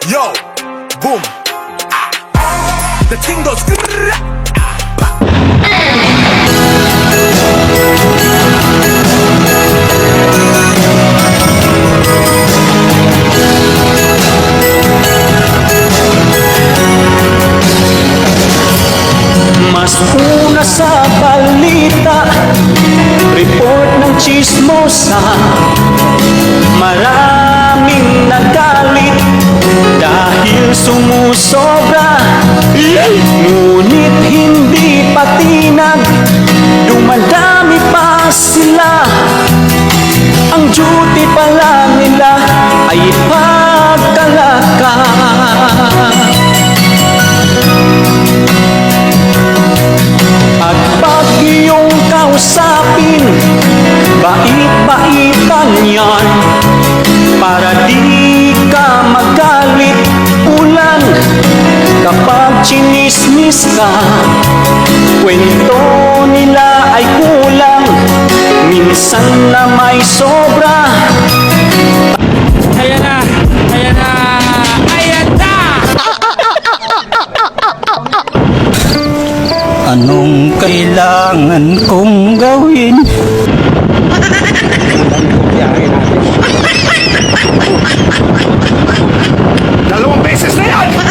Yo, boom. The thing goes. Mas una sa balita, report ng chismosa, maraming nagalit dahil sumusobra. Ngunit hindi patinag, dumadami pa sila. Ang duty pala nila ay pagkalaka. At pag iyong kausapin, bait-baitan yan, para di ka magalit ulan. Kapag chinismis ka, kwento nila ay kulang, minsan na may sobra. Ayan na! Ayan na! Ayan na! Anong kailangan kong gawin? Dalawang beses na yan!